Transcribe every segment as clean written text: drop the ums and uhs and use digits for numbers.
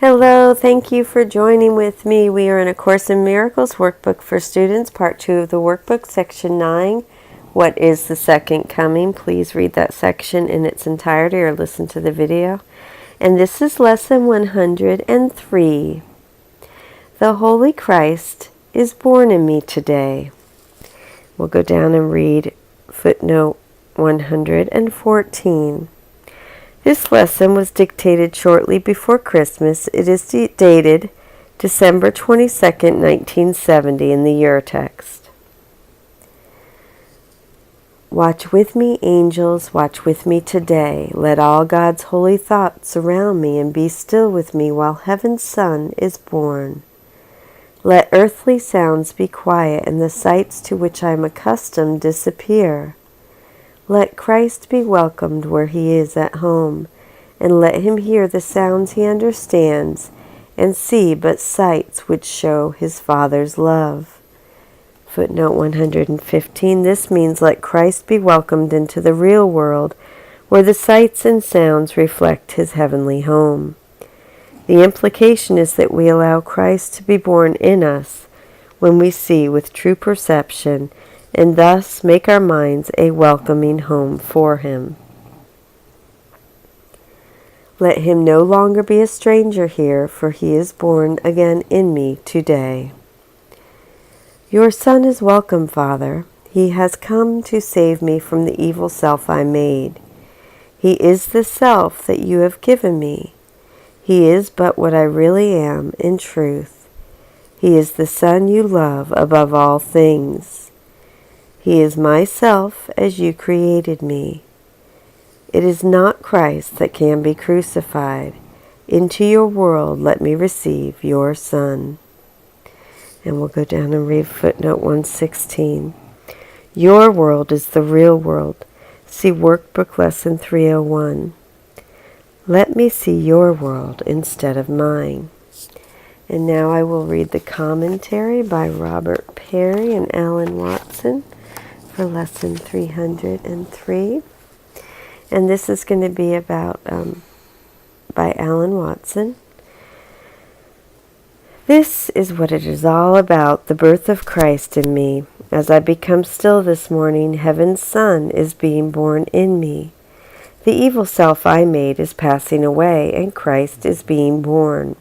Hello, thank you for joining with me. We are in A Course in Miracles workbook for students, part 2 of the workbook, section 9. What is the second coming? Please read that section in its entirety or listen to the video. And this is lesson 103. The Holy Christ is born in me today. We'll go down and read footnote 114. This lesson was dictated shortly before Christmas. It is dated December 22nd, 1970 in the Year Text. Watch with me, angels, watch with me today. Let all God's holy thoughts surround me and be still with me while heaven's Son is born. Let earthly sounds be quiet and the sights to which I am accustomed disappear. Let Christ be welcomed where he is at home, and let him hear the sounds he understands, and see but sights which show his Father's love. Footnote 115. This means let Christ be welcomed into the real world, where the sights and sounds reflect his heavenly home. The implication is that we allow Christ to be born in us when we see with true perception, and thus make our minds a welcoming home for him. Let him no longer be a stranger here, for he is born again in me today. Your Son is welcome, Father. He has come to save me from the evil self I made. He is the self that you have given me. He is but what I really am in truth. He is the Son you love above all things. He is myself as you created me. It is not Christ that can be crucified. Into your world let me receive your Son. And we'll go down and read footnote 116. Your world is the real world. See workbook lesson 301. Let me see your world instead of mine. And now I will read the commentary by Robert Perry and Alan Watson for lesson 303. And this is going to be about by Alan Watson. This is what it is all about, the birth of Christ in me. As I become still this morning, heaven's Son is being born in me. The evil self I made is passing away, and Christ is being born.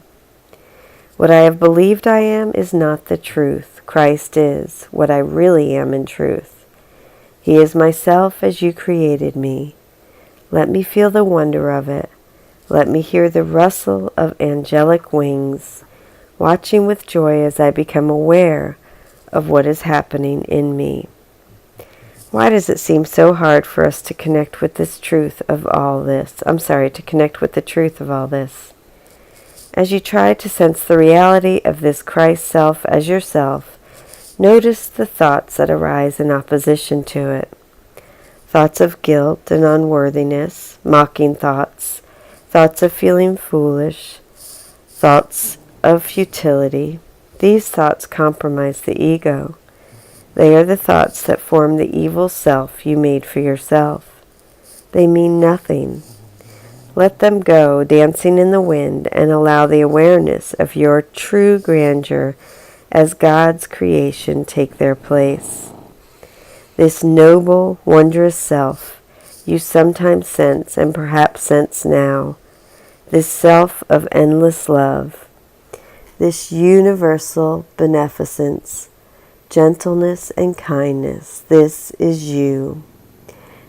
What I have believed I am is not the truth. Christ is what I really am in truth. He is myself as you created me. Let me feel the wonder of it. Let me hear the rustle of angelic wings, watching with joy as I become aware of what is happening in me. Why does it seem so hard for us to connect with this truth of all this? To connect with the truth of all this. As you try to sense the reality of this Christ self as yourself, notice the thoughts that arise in opposition to it. Thoughts of guilt and unworthiness, mocking thoughts, thoughts of feeling foolish, thoughts of futility. These thoughts compromise the ego. They are the thoughts that form the evil self you made for yourself. They mean nothing. Let them go, dancing in the wind, and allow the awareness of your true grandeur as God's creation take their place. This noble, wondrous self you sometimes sense and perhaps sense now, this self of endless love, this universal beneficence, gentleness and kindness, this is you.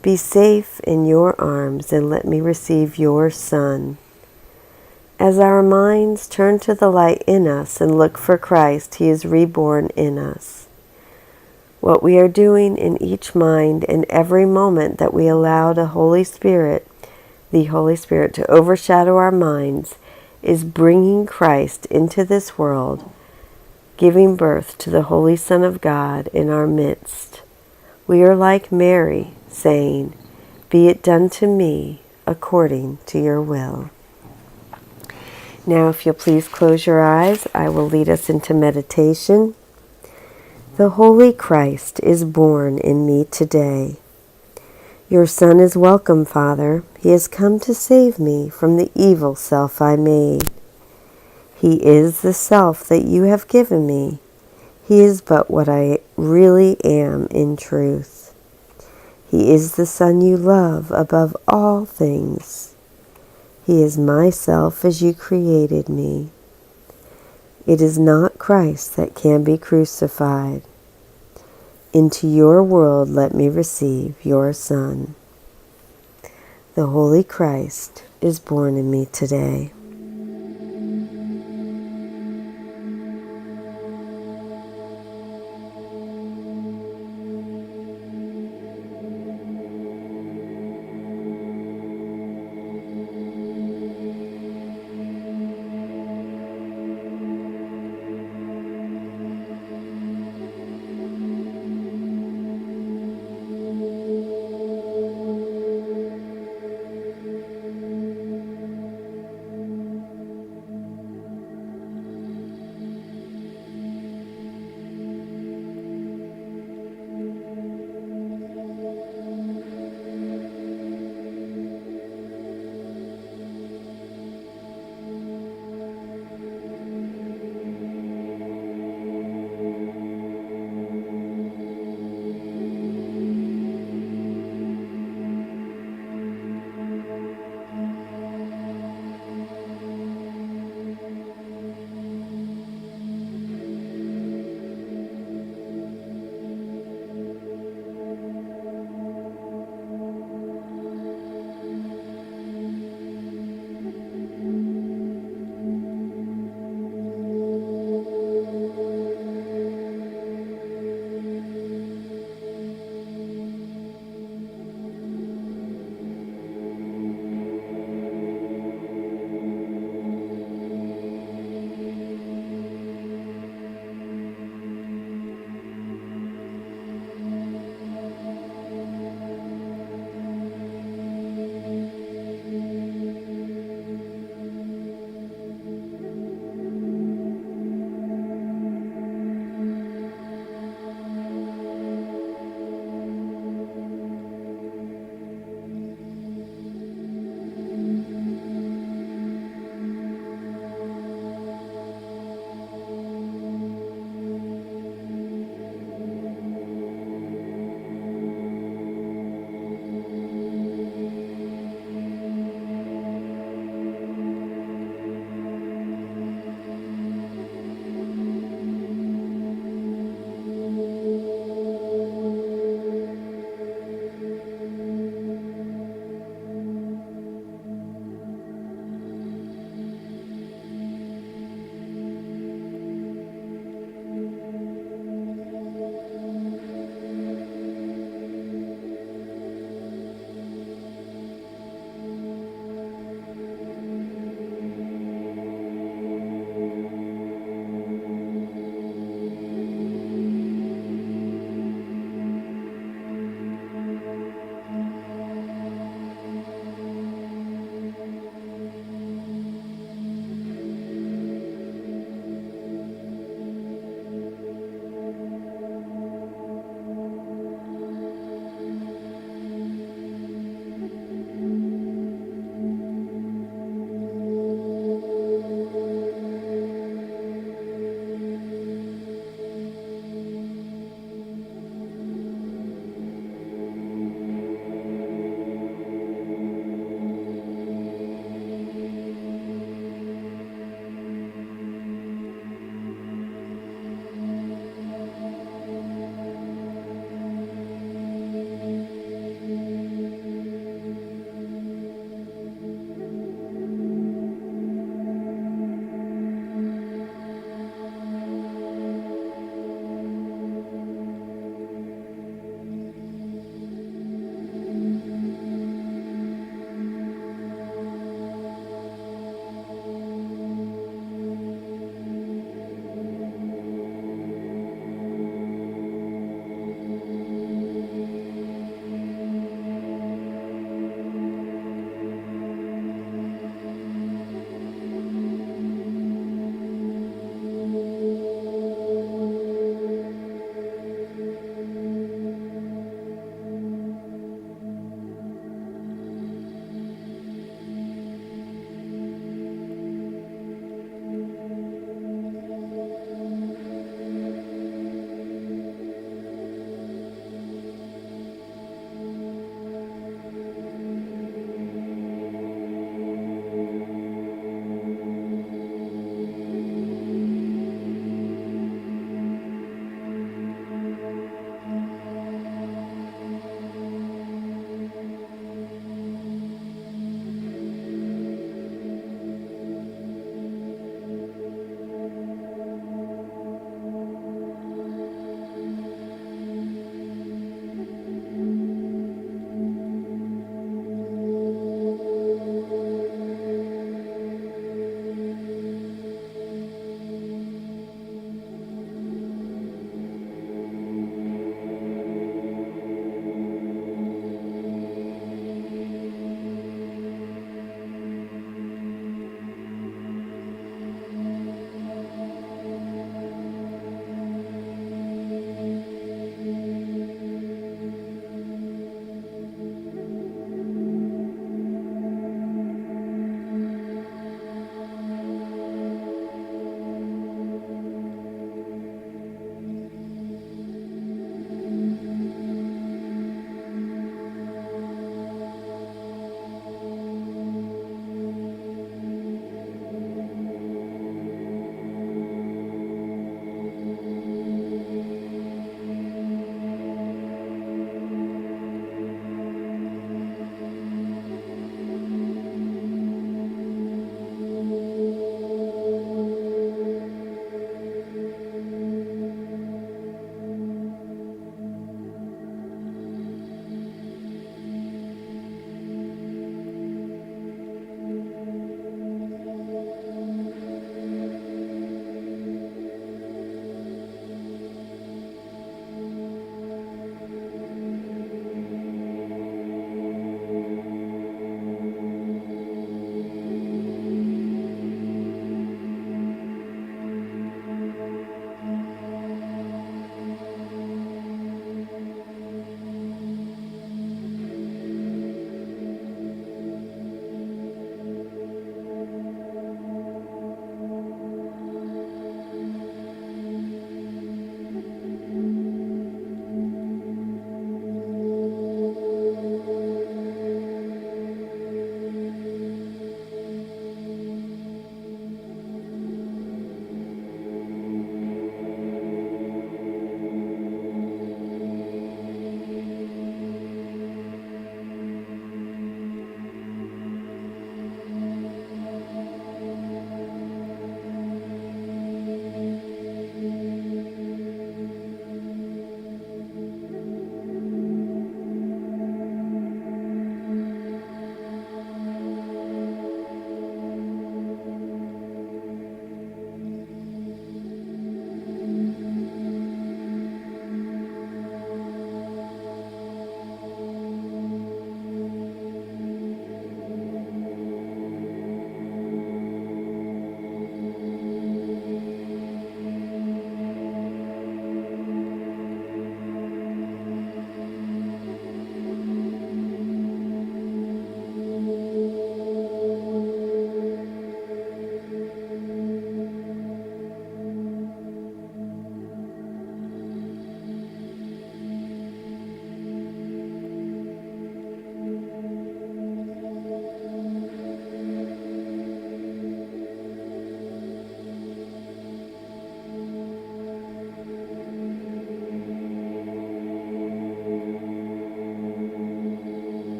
Be safe in your arms and let me receive your Son. As our minds turn to the light in us and look for Christ, he is reborn in us. What we are doing in each mind and every moment that we allow the Holy Spirit to overshadow our minds is bringing Christ into this world, giving birth to the Holy Son of God in our midst. We are like Mary, saying, "Be it done to me according to your will." Now, if you'll please close your eyes, I will lead us into meditation. The Holy Christ is born in me today. Your Son is welcome, Father. He has come to save me from the evil self I made. He is the self that you have given me. He is but what I really am in truth. He is the Son you love above all things. He is myself as you created me. It is not Christ that can be crucified. Into your world let me receive your Son. The Holy Christ is born in me today.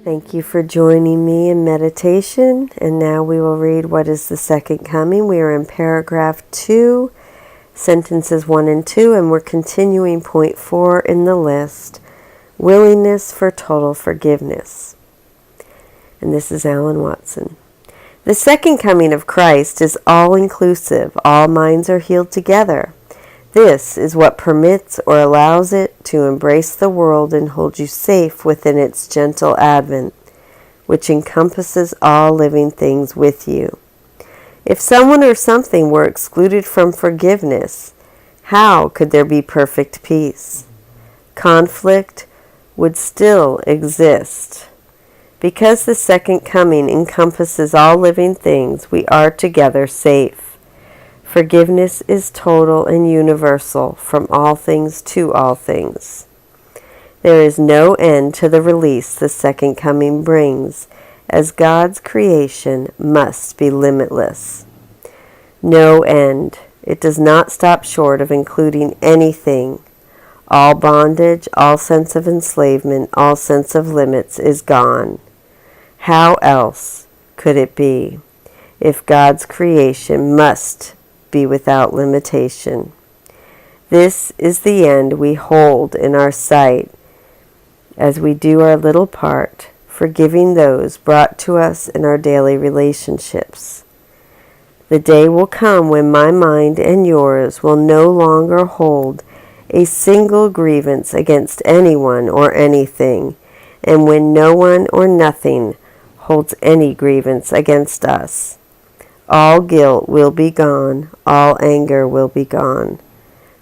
Thank you for joining me in meditation, and now we will read what is the second coming. We are in paragraph 2, sentences 1 and 2, and we're continuing point 4 in the list, willingness for total forgiveness. And this is Alan Watson. The second coming of Christ is all-inclusive. All minds are healed together. This is what permits or allows it to embrace the world and hold you safe within its gentle advent, which encompasses all living things with you. If someone or something were excluded from forgiveness, how could there be perfect peace? Conflict would still exist. Because the second coming encompasses all living things, we are together safe. Forgiveness is total and universal, from all things to all things. There is no end to the release the second coming brings, as God's creation must be limitless. No end. It does not stop short of including anything. All bondage, all sense of enslavement, all sense of limits is gone. How else could it be if God's creation must be without limitation? This is the end we hold in our sight as we do our little part, forgiving those brought to us in our daily relationships. The day will come when my mind and yours will no longer hold a single grievance against anyone or anything, and when no one or nothing holds any grievance against us. All guilt will be gone, all anger will be gone.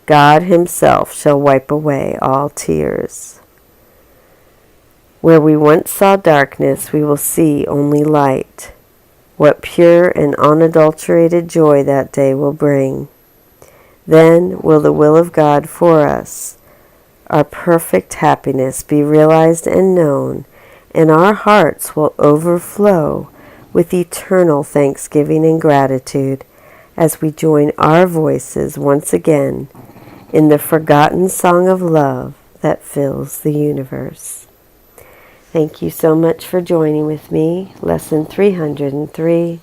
God himself shall wipe away all tears. Where we once saw darkness, we will see only light. What pure and unadulterated joy that day will bring. Then will the will of God for us, our perfect happiness, be realized and known, and our hearts will overflow with eternal thanksgiving and gratitude as we join our voices once again in the forgotten song of love that fills the universe. Thank you so much for joining with me. Lesson 303.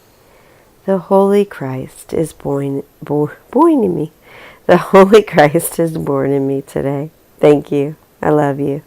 The Holy Christ is born in me. The Holy Christ is born in me today. Thank you. I love you.